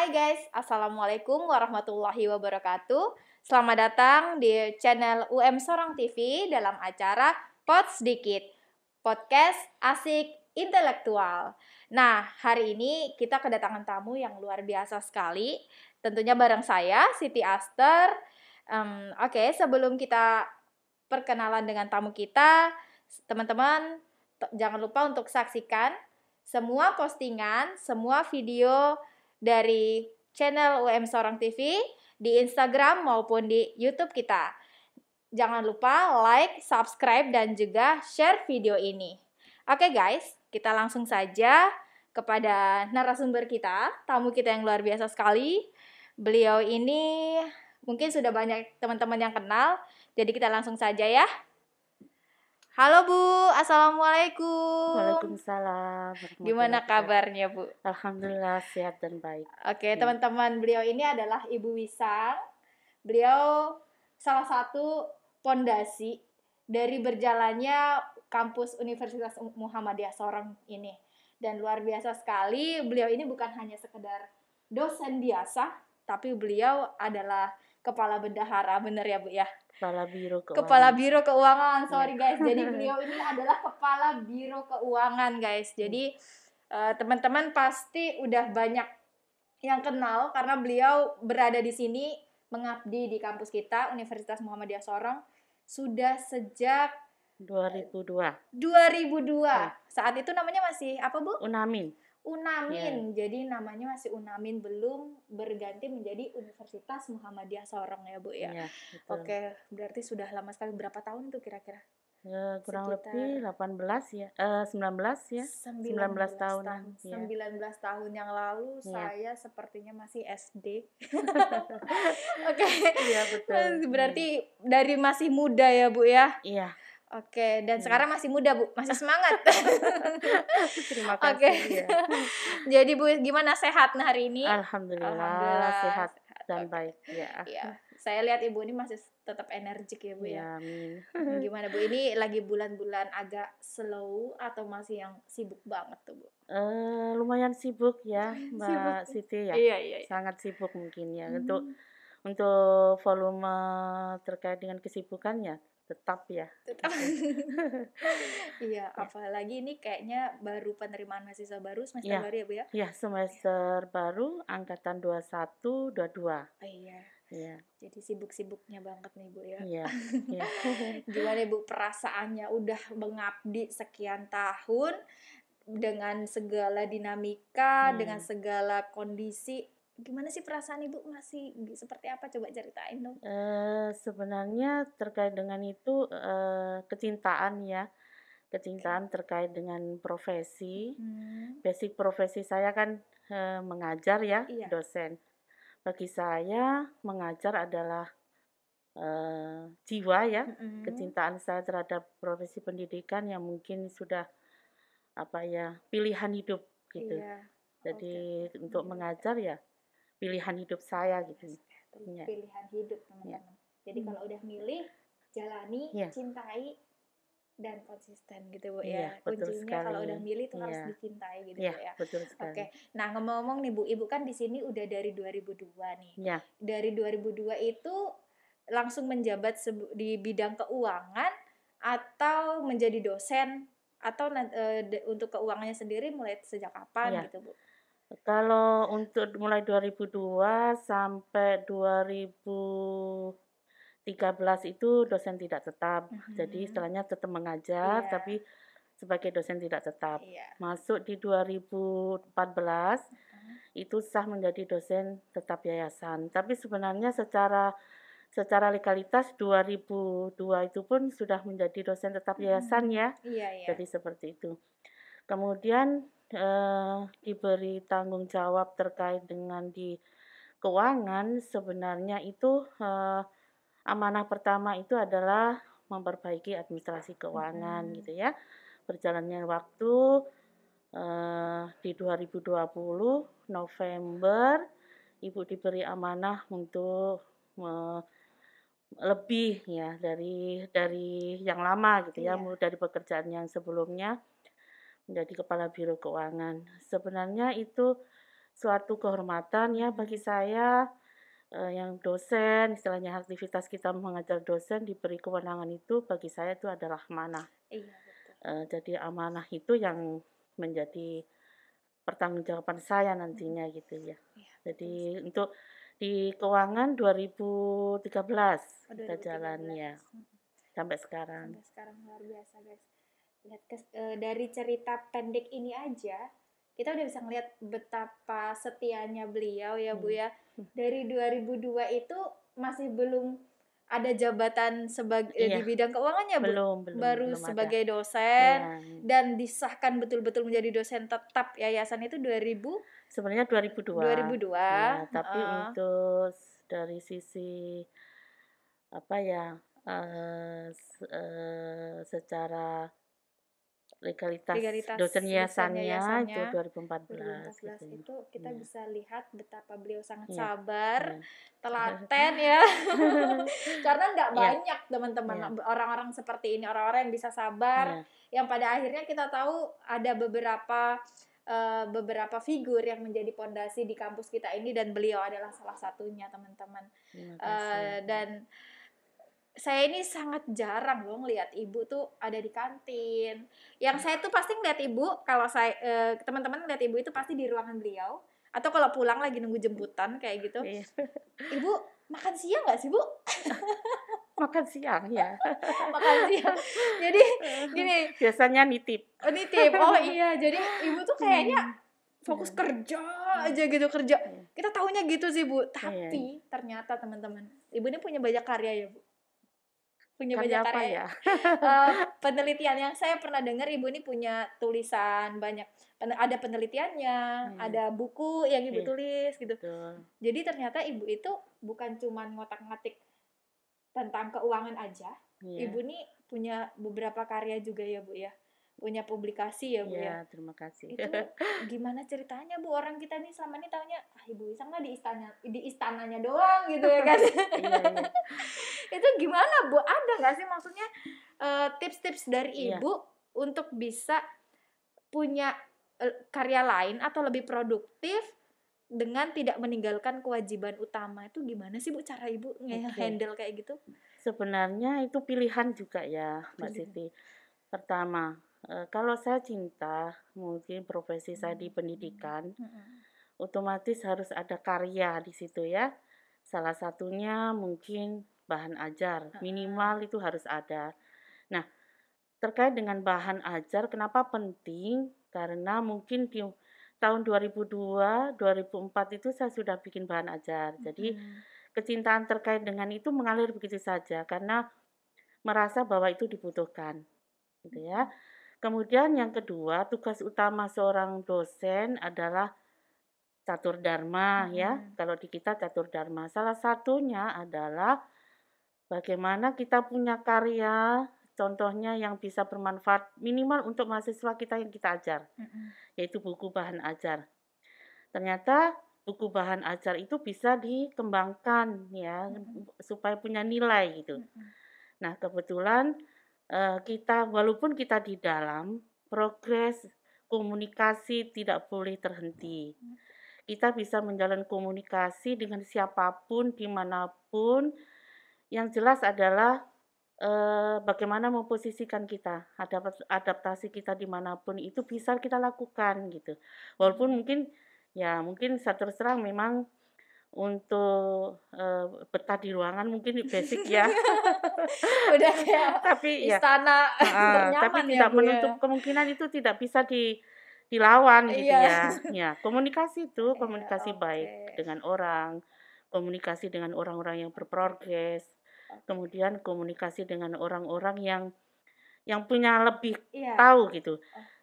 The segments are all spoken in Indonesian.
Hai guys, Assalamualaikum warahmatullahi wabarakatuh. Selamat datang di channel UM Sorong TV dalam acara Pod Sedikit, podcast asik intelektual. Nah, hari ini kita kedatangan tamu yang luar biasa sekali. Tentunya bareng saya, Siti Aster. Oke, sebelum kita perkenalan dengan tamu kita, teman-teman jangan lupa untuk saksikan semua postingan, semua video dari channel UM Sorong TV di Instagram maupun di YouTube kita. Jangan lupa like, subscribe, dan juga share video ini. Oke guys, kita langsung saja kepada narasumber kita, tamu kita yang luar biasa sekali. Beliau ini mungkin sudah banyak teman-teman yang kenal, jadi kita langsung saja ya. Halo Bu, Assalamualaikum. Waalaikumsalam. Gimana kabarnya Bu? Alhamdulillah sehat dan baik. Oke, teman-teman, beliau ini adalah Ibu Wisang. Beliau salah satu pondasi dari berjalannya kampus Universitas Muhammadiyah Sorong ini. Dan luar biasa sekali, beliau ini bukan hanya sekedar dosen biasa, tapi beliau adalah kepala bendahara, bener ya Bu ya? Kepala Biro Keuangan. Kepala Biro Keuangan, sorry guys. Jadi beliau ini adalah kepala Biro Keuangan guys. Jadi teman-teman pasti udah banyak yang kenal karena beliau berada di sini mengabdi di kampus kita Universitas Muhammadiyah Sorong sudah sejak 2002. 2002. Saat itu namanya masih apa Bu? Unamin. Jadi namanya masih Unamin, belum berganti menjadi Universitas Muhammadiyah Sorong ya Bu ya. Oke, berarti sudah lama sekali. Berapa tahun itu kira-kira? Kurang lebih 18 ya, 19 ya, 19 tahun. 19 tahun yang lalu saya sepertinya masih SD. Oke. Iya betul. Berarti dari masih muda ya Bu ya? Iya. Oke, dan sekarang masih muda Bu, masih semangat. Terima kasih. Oke. Jadi Bu, gimana sehat hari ini? Alhamdulillah sehat dan baik ya. Iya. Saya lihat Ibu ini masih tetap energik ya Bu ya. Amin. Gimana Bu, ini lagi bulan-bulan agak slow atau masih yang sibuk banget tuh Bu? Lumayan sibuk ya Mbak Siti ya. Iya. Sangat sibuk mungkin ya untuk volume terkait dengan kesibukannya tetap ya. Iya, apalagi ini kayaknya baru penerimaan mahasiswa baru semester baru ya Bu ya? Iya, semester baru angkatan 21 22. Iya. Jadi sibuk-sibuknya banget nih Bu ya. Iya. Gimana Bu perasaannya udah mengabdi sekian tahun dengan segala dinamika, dengan segala kondisi. Gimana sih perasaan Ibu, masih seperti apa? Coba ceritain dong. Sebenarnya terkait dengan itu kecintaan ya. Kecintaan terkait dengan profesi. Basic profesi saya kan mengajar ya, dosen. Bagi saya mengajar adalah jiwa ya, kecintaan saya terhadap profesi pendidikan yang mungkin sudah pilihan hidup gitu. Jadi untuk mengajar ya pilihan hidup saya gitu. Pilihan hidup teman-teman. Jadi kalau udah milih, jalani, cintai, dan konsisten gitu Bu ya. Kuncinya kalau udah milih itu harus dicintai gitu Bu ya. Betul sekali. Oke. Nah, ngomong-ngomong nih Bu, Ibu kan di sini udah dari 2002 nih. Dari 2002 itu langsung menjabat di bidang keuangan atau menjadi dosen atau untuk keuangannya sendiri mulai sejak kapan gitu Bu? Kalau untuk mulai 2002 sampai 2013 itu dosen tidak tetap. Jadi istilahnya tetap mengajar tapi sebagai dosen tidak tetap. Masuk di 2014 itu sah menjadi dosen tetap yayasan. Tapi sebenarnya secara legalitas 2002 itu pun sudah menjadi dosen tetap yayasan ya. Jadi seperti itu. Kemudian diberi tanggung jawab terkait dengan di keuangan, sebenarnya itu amanah pertama itu adalah memperbaiki administrasi keuangan gitu ya. Berjalannya waktu di 2020 November Ibu diberi amanah untuk lebih ya dari yang lama gitu ya, dari pekerjaan yang sebelumnya menjadi kepala Biro Keuangan. Sebenarnya itu suatu kehormatan ya bagi saya, yang dosen, istilahnya aktivitas kita mengajar dosen diberi kewenangan itu bagi saya itu adalah amanah. Iya, betul. Jadi amanah itu yang menjadi pertanggungjawaban saya nantinya gitu ya. Iya, betul. Jadi untuk di keuangan 2013 Oh, kita jalan ya 2013. sampai sekarang. Sampai sekarang luar biasa, guys. Lihat dari cerita pendek ini aja, kita udah bisa ngeliat betapa setianya beliau ya Bu ya. Dari 2002 itu masih belum ada jabatan sebagai di Iya, bidang keuangannya Bu. Baru belum ada. sebagai dosen Iya. dan disahkan betul-betul menjadi dosen tetap yayasan itu 2000 Sebenarnya 2002. 2002. Ya, tapi untuk dari sisi apa ya, secara legalitas dosen yayasannya itu 2014 gitu. itu kita Iya. bisa lihat betapa beliau sangat Iya, sabar, iya. telaten ya. Karena nggak Iya. banyak teman-teman Iya. orang-orang seperti ini, orang-orang yang bisa sabar, Iya. yang pada akhirnya kita tahu ada beberapa figur yang menjadi pondasi di kampus kita ini dan beliau adalah salah satunya, teman-teman. Terima kasih. Dan saya ini sangat jarang loh ngelihat ibu tuh ada di kantin. Yang saya tuh pasti ngeliat ibu, kalau saya teman-teman ngeliat ibu itu pasti di ruangan beliau, atau kalau pulang lagi nunggu jemputan kayak gitu. Iya. Ibu makan siang nggak sih Bu? Makan siang ya. Makan siang. Jadi gini. Biasanya nitip. Nitip. Oh iya, jadi ibu tuh kayaknya fokus kerja aja gitu, kerja. Kita taunya gitu sih Bu. Tapi ternyata teman-teman, ibu ini punya banyak karya ya Bu. Punya banyak karya. Penelitian yang saya pernah dengar, ibu ini punya tulisan banyak, ada penelitiannya, ada buku yang ibu tulis gitu. Jadi ternyata ibu itu bukan cuma ngotak-ngatik tentang keuangan aja. Ibu ini punya beberapa karya juga ya Bu ya, punya publikasi ya Bu ya. Terima kasih. Itu gimana ceritanya Bu? Orang kita nih selama ini taunya Ibu Isang mah di istananya doang gitu ya kan. Iya. Itu gimana Bu? Ada nggak sih maksudnya tips-tips dari Ibu untuk bisa punya karya lain atau lebih produktif dengan tidak meninggalkan kewajiban utama? Itu gimana sih Bu cara Ibu nge-handle kayak gitu? Sebenarnya itu pilihan juga ya Mbak Siti. Pertama, kalau saya cinta, mungkin profesi saya di pendidikan, otomatis harus ada karya di situ ya. Salah satunya mungkin bahan ajar, minimal itu harus ada. Nah, terkait dengan bahan ajar, kenapa penting? Karena mungkin di tahun 2002, 2004 itu saya sudah bikin bahan ajar. Jadi kecintaan terkait dengan itu mengalir begitu saja karena merasa bahwa itu dibutuhkan, gitu ya. Kemudian yang kedua, tugas utama seorang dosen adalah catur dharma ya. Kalau di kita catur dharma, salah satunya adalah bagaimana kita punya karya, contohnya yang bisa bermanfaat minimal untuk mahasiswa kita yang kita ajar, yaitu buku bahan ajar. Ternyata buku bahan ajar itu bisa dikembangkan ya, supaya punya nilai gitu. Nah kebetulan kita walaupun kita di dalam progres komunikasi tidak boleh terhenti. Kita bisa menjalin komunikasi dengan siapapun, dimanapun. Yang jelas adalah bagaimana memposisikan kita, adaptasi kita dimanapun itu bisa kita lakukan gitu. Walaupun mungkin saya terus terang memang untuk betah di ruangan mungkin basic ya. Udah kayak tapi istana tapi tidak menutup kemungkinan itu tidak bisa dilawan gitu ya. Ya, komunikasi itu komunikasi baik dengan orang, komunikasi dengan orang-orang yang berprogres. Kemudian komunikasi dengan orang-orang yang punya lebih tahu gitu.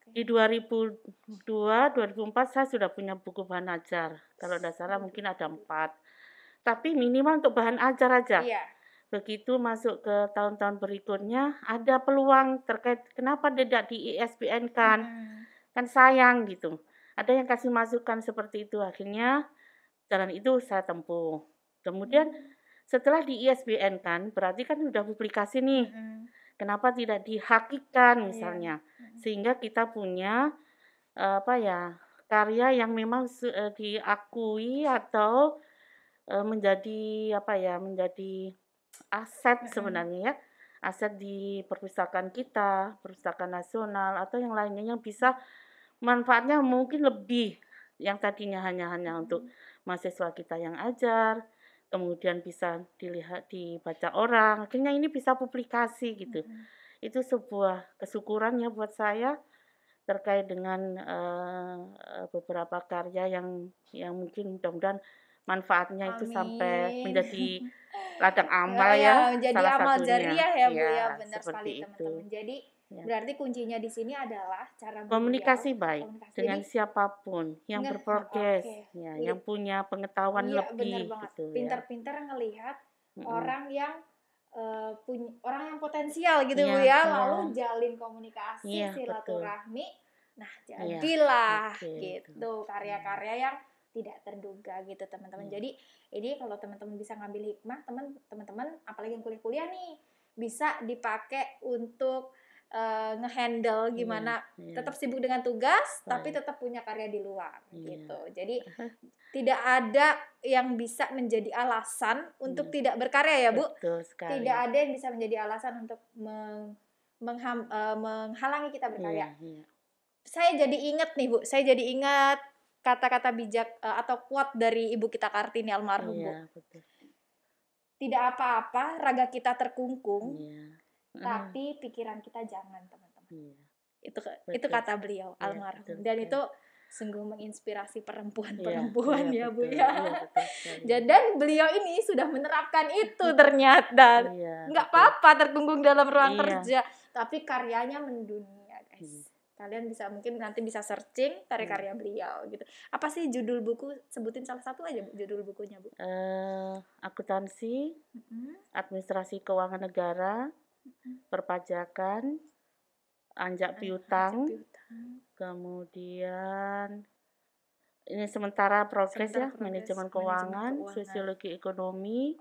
Di 2002, 2004 saya sudah punya buku bahan ajar. Kalau tidak salah mungkin ada 4. Tapi minimal untuk bahan ajar aja. Begitu masuk ke tahun-tahun berikutnya ada peluang terkait kenapa tidak di ISBN kan sayang gitu. Ada yang kasih masukan seperti itu, akhirnya jalan itu saya tempuh. Kemudian setelah di ISBN kan berarti kan sudah publikasi nih. Kenapa tidak dihakikan misalnya, sehingga kita punya karya yang memang diakui atau menjadi apa ya, menjadi aset sebenarnya ya, aset di perpustakaan kita, perpustakaan nasional atau yang lainnya yang bisa manfaatnya mungkin lebih yang tadinya hanya untuk mahasiswa kita yang ajar, kemudian bisa dilihat dibaca orang, akhirnya ini bisa publikasi gitu. Itu sebuah kesyukuran ya buat saya terkait dengan beberapa karya yang mungkin mudah-mudahan manfaatnya itu sampai Amin. menjadi ladang amal Ya, ya, menjadi salah amal satunya. jariah ya Bu Ya, ya, benar seperti sekali itu. teman-teman. Jadi Ya. berarti kuncinya di sini adalah cara beliau Komunikasi baik komunikasi. dengan Jadi siapapun yang berprogres, oke. ya, yang punya pengetahuan Iya benar lebih banget. gitu ya. Pintar-pintar ngelihat Mm-mm. orang yang punya orang yang potensial gitu Bu Iya, ya, iya. lalu jalin komunikasi, Iya, betul. silaturahmi. Nah, Iya, jadilah oke, gitu karya-karya yang tidak terduga gitu teman-teman. Jadi ini kalau teman-teman bisa ngambil hikmah, teman-teman apalagi yang kuliah-kuliah nih bisa dipakai untuk ngehandle gimana Iya. tetap sibuk dengan tugas tapi Baik. tetap punya karya di luar Iya. gitu. Jadi tidak ada yang bisa menjadi alasan untuk tidak berkarya ya Bu. Betul sekali. Tidak ada yang bisa menjadi alasan untuk menghalangi kita berkarya. Iya. Saya jadi ingat nih Bu, saya jadi ingat kata-kata bijak atau quote dari Ibu kita Kartini almarhum Bu. Iya, betul. Tidak apa-apa raga kita terkungkung, Iya. tapi pikiran kita jangan teman-teman. Iya. Itu kata beliau almarhum. Betul, Dan betul. itu sungguh menginspirasi perempuan-perempuan Iya, ya Bu betul, ya. iya, betul sekali. Dan beliau ini sudah menerapkan itu ternyata. Iya, Nggak betul. apa-apa terkungkung dalam ruang Iya. kerja, tapi karyanya mendunia guys. Kalian bisa mungkin nanti bisa searching karya-karya beliau gitu. Apa sih judul buku? Sebutin salah satu aja Bu, judul bukunya Bu. Akuntansi, administrasi keuangan negara, perpajakan, anjak piutang, kemudian ini sementara progres ya, manajemen keuangan, sosiologi ekonomi,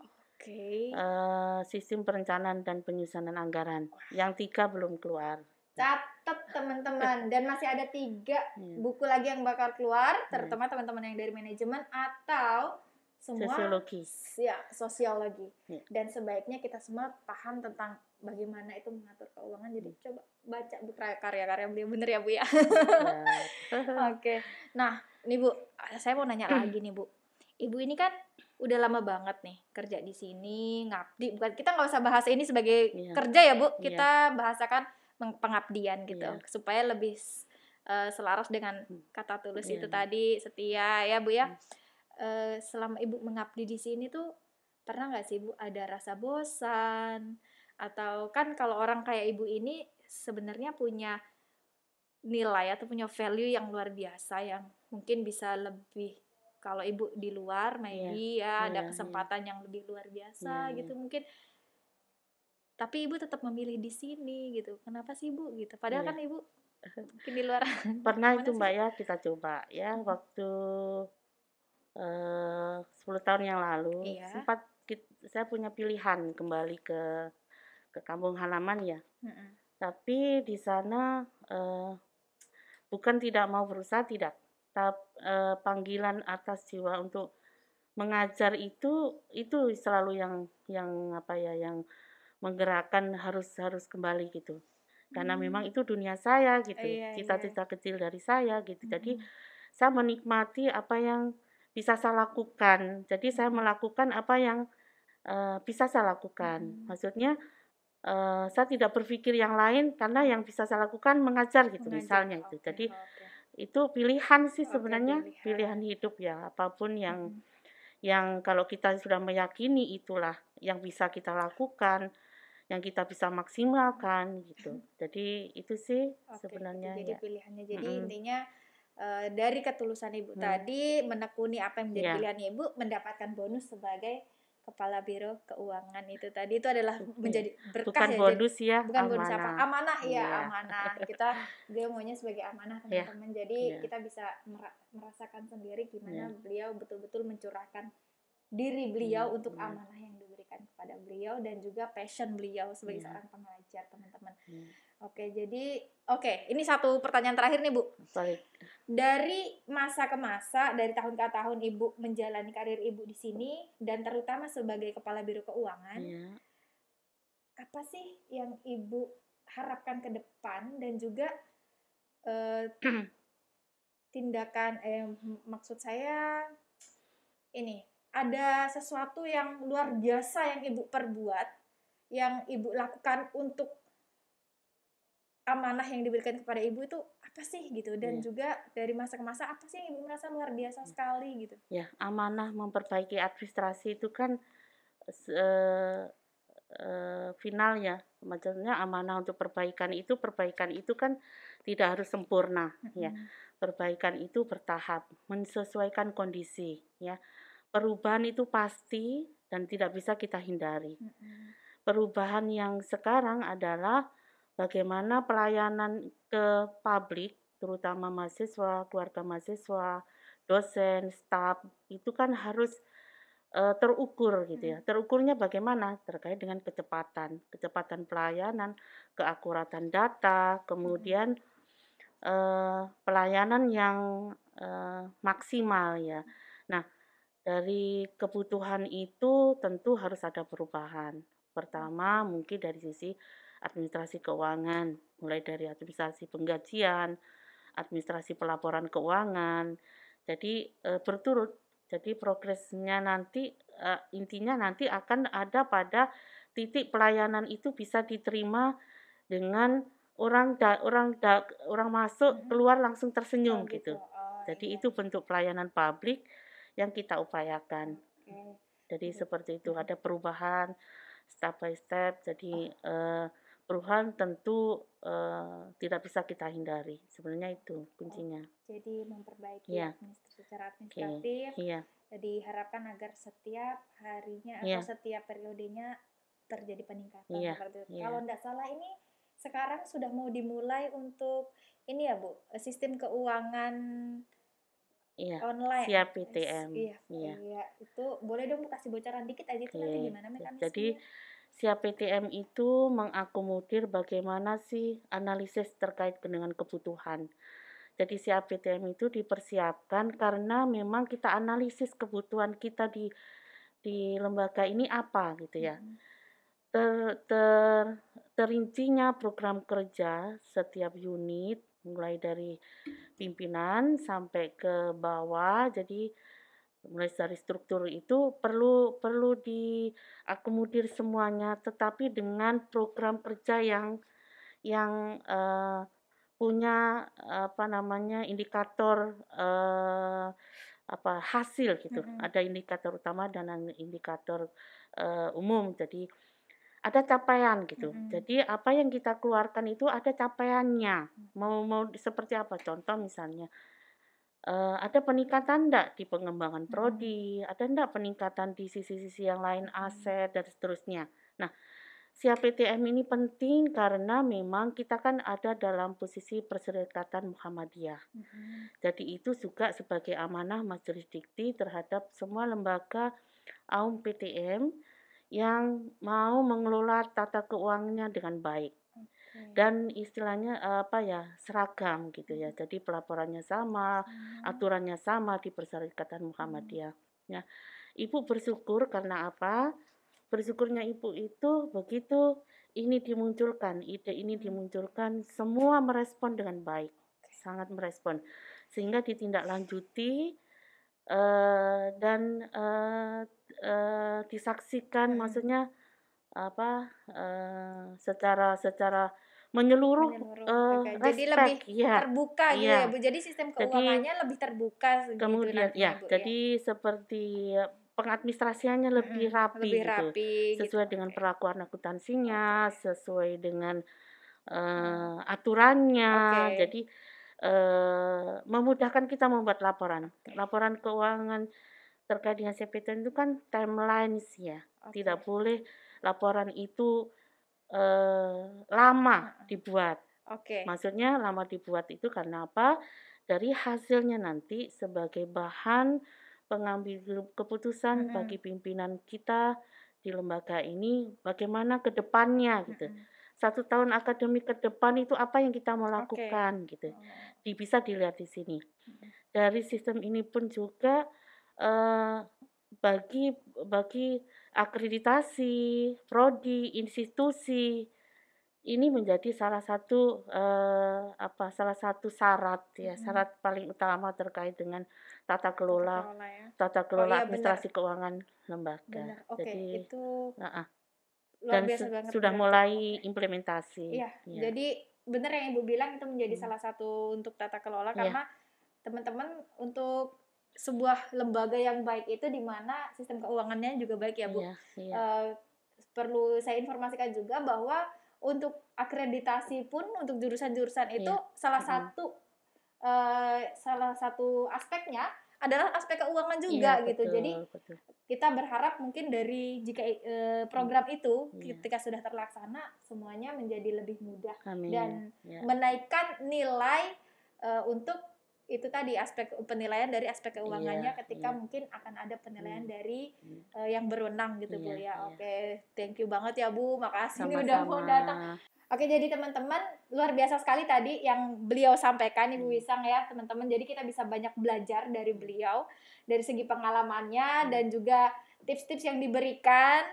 sistem perencanaan dan penyusunan anggaran. Yang 3 belum keluar. Catat teman-teman, dan masih ada 3 buku lagi yang bakal keluar, terutama teman-teman yang dari manajemen atau semua sosiologi. Dan sebaiknya kita semua paham tentang bagaimana itu mengatur keuangan. Jadi coba baca karya-karya beliau, bener ya Bu ya. Oke. Nah, nih Bu, saya mau nanya lagi nih Bu. Ibu ini kan udah lama banget nih kerja di sini, ngabdi. Bukan, kita nggak usah bahas ini sebagai kerja ya Bu, kita bahasakan pengabdian gitu, supaya lebih selaras dengan kata tulus itu tadi, setia ya Bu ya. Selama Ibu mengabdi di sini tuh pernah nggak sih Bu ada rasa bosan? Atau kan kalau orang kayak Ibu ini sebenarnya punya nilai atau punya value yang luar biasa yang mungkin bisa lebih, kalau Ibu di luar maybe ada kesempatan yang lebih luar biasa gitu mungkin, tapi Ibu tetap memilih di sini gitu. Kenapa sih Bu gitu? Padahal kan Ibu mungkin di luar. Pernah itu Mbak ya, kita coba ya waktu 10 tahun yang lalu sempat saya punya pilihan kembali ke kampung halaman ya. Tapi di sana bukan tidak mau berusaha, tidak. Panggilan atas jiwa untuk mengajar itu selalu yang apa ya, yang menggerakkan harus kembali gitu. Karena memang itu dunia saya gitu, cita-cita kecil dari saya gitu. Jadi saya menikmati apa yang bisa saya lakukan. Jadi saya melakukan apa yang bisa saya lakukan. Maksudnya saya tidak berpikir yang lain karena yang bisa saya lakukan mengajar gitu misalnya itu. Jadi itu pilihan sih sebenarnya, pilihan hidup ya, apapun yang kalau kita sudah meyakini itulah yang bisa kita lakukan, yang kita bisa maksimalkan gitu. Jadi itu sih sebenarnya gitu. Jadi ya. Pilihannya. Jadi intinya dari ketulusan Ibu tadi menekuni apa yang menjadi pilihan Ibu, mendapatkan bonus sebagai Kepala Biro Keuangan itu tadi, itu adalah menjadi berkah. Bukan bonus ya, bukan amanah. Bonus apa? Amanah amanah. Dia maunya sebagai amanah teman-teman. Jadi kita bisa merasakan sendiri gimana beliau betul-betul mencurahkan diri beliau untuk amanah yang diberikan kepada beliau dan juga passion beliau sebagai seorang pengajar, teman-teman. Oke, jadi ini satu pertanyaan terakhir nih, Bu. Baik. Dari masa ke masa, dari tahun ke tahun Ibu menjalani karir Ibu di sini dan terutama sebagai kepala biro keuangan, apa sih yang Ibu harapkan ke depan dan juga tindakan maksud saya ini, ada sesuatu yang luar biasa yang Ibu perbuat, yang Ibu lakukan untuk amanah yang diberikan kepada Ibu itu apa sih gitu, dan juga dari masa ke masa apa sih yang Ibu merasa luar biasa sekali gitu. Ya, amanah memperbaiki administrasi itu kan final ya, maksudnya amanah untuk perbaikan itu kan tidak harus sempurna ya. Perbaikan itu bertahap, menyesuaikan kondisi ya. Perubahan itu pasti dan tidak bisa kita hindari. Perubahan yang sekarang adalah bagaimana pelayanan ke publik, terutama mahasiswa, keluarga mahasiswa, dosen, staf, itu kan harus terukur gitu ya. Terukurnya bagaimana? Terkait dengan kecepatan pelayanan, keakuratan data, kemudian pelayanan yang maksimal ya. Nah, dari kebutuhan itu tentu harus ada perubahan. Pertama, mungkin dari sisi administrasi keuangan, mulai dari administrasi penggajian, administrasi pelaporan keuangan. Jadi berturut. Jadi progresnya nanti intinya nanti akan ada pada titik pelayanan itu bisa diterima dengan orang masuk keluar langsung tersenyum gitu. Jadi itu bentuk pelayanan publik yang kita upayakan. Jadi seperti itu, ada perubahan step by step. Jadi perubahan tentu tidak bisa kita hindari. Sebenarnya itu kuncinya. Jadi memperbaiki secara administratif. Diharapkan agar setiap harinya atau setiap periodenya terjadi peningkatan seperti itu. Kalau tidak salah ini sekarang sudah mau dimulai untuk ini ya Bu, sistem keuangan online. Siap PTM. Iya. Itu boleh dong kasih bocoran dikit aja itu nanti gimana mekanismenya? Jadi Siap PTM itu mengakomodir bagaimana sih analisis terkait dengan kebutuhan. Jadi Siap PTM itu dipersiapkan karena memang kita analisis kebutuhan kita di lembaga ini apa gitu ya. Terincinya program kerja setiap unit mulai dari pimpinan sampai ke bawah. Jadi mulai dari struktur itu perlu diakomodir semuanya, tetapi dengan program kerja yang punya indikator hasil gitu. Ada indikator utama dan indikator umum. Jadi ada capaian gitu. Jadi apa yang kita keluarkan itu ada capaiannya. Mau seperti apa? Contoh misalnya ada peningkatan enggak di pengembangan prodi, ada enggak peningkatan di sisi-sisi yang lain aset dan seterusnya. Nah, Siap PTM ini penting karena memang kita kan ada dalam posisi Perserikatan Muhammadiyah. Jadi itu juga sebagai amanah Majelis Dikti terhadap semua lembaga AUM PTM yang mau mengelola tata keuangannya dengan baik. Dan istilahnya seragam gitu ya. Jadi pelaporannya sama, aturannya sama di Perserikatan Muhammadiyah. Ya. Ibu bersyukur karena apa? Bersyukurnya Ibu itu begitu ini dimunculkan, ide ini dimunculkan, semua merespon dengan baik, sangat merespon. Sehingga ditindaklanjuti dan disaksikan, maksudnya secara menyeluruh jadi lebih terbuka gitu ya Bu. Jadi sistem keuangannya lebih terbuka gitu. Kemudian Bu, jadi seperti pengadministrasiannya lebih rapi gitu. Sesuai dengan perlakuan akuntansinya, sesuai dengan aturannya. Jadi memudahkan kita membuat laporan. Laporan keuangan terkait dengan CPT itu kan timelines ya. Tidak boleh laporan itu lama dibuat. Maksudnya lama dibuat itu karena apa? Dari hasilnya nanti sebagai bahan pengambil keputusan bagi pimpinan kita di lembaga ini bagaimana ke depannya gitu. 1 tahun akademik ke depan itu apa yang kita mau lakukan gitu. Bisa dilihat di sini. Dari sistem ini pun juga bagi akreditasi, prodi, institusi ini menjadi salah satu syarat ya, syarat paling utama terkait dengan tata kelola administrasi keuangan lembaga. Jadi itu luar biasa banget. Sudah mulai implementasi. Iya. Jadi benar yang Ibu bilang itu menjadi salah satu untuk tata kelola karena teman-teman untuk sebuah lembaga yang baik itu di mana sistem keuangannya juga baik ya Bu. Perlu saya informasikan juga bahwa untuk akreditasi pun untuk jurusan-jurusan itu salah satu aspeknya adalah aspek keuangan juga gitu. Jadi kita berharap mungkin dari jika program itu ketika sudah terlaksana semuanya menjadi lebih mudah dan menaikkan nilai untuk itu tadi aspek penilaian dari aspek keuangannya ketika mungkin akan ada penilaian dari yang berwenang gitu Bu ya. Oke, thank you banget ya Bu, makasih nih udah mau datang. Oke, jadi teman-teman luar biasa sekali tadi yang beliau sampaikan Ibu Wisang ya teman-teman. Jadi kita bisa banyak belajar dari beliau dari segi pengalamannya dan juga tips-tips yang diberikan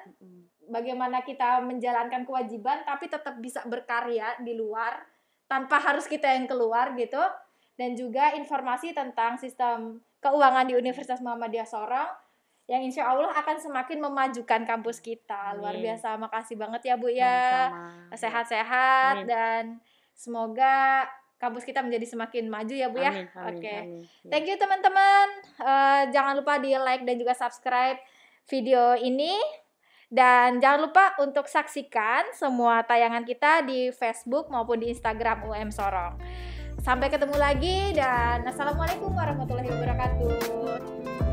bagaimana kita menjalankan kewajiban tapi tetap bisa berkarya di luar tanpa harus kita yang keluar gitu. Dan juga informasi tentang sistem keuangan di Universitas Muhammadiyah Sorong yang insya Allah akan semakin memajukan kampus kita. Luar biasa, makasih banget ya Bu ya. Sehat-sehat dan semoga kampus kita menjadi semakin maju ya Bu ya. Oke. Thank you teman-teman. Jangan lupa di like dan juga subscribe video ini. Dan jangan lupa untuk saksikan semua tayangan kita di Facebook maupun di Instagram UM Sorong. Sampai ketemu lagi dan assalamualaikum warahmatullahi wabarakatuh.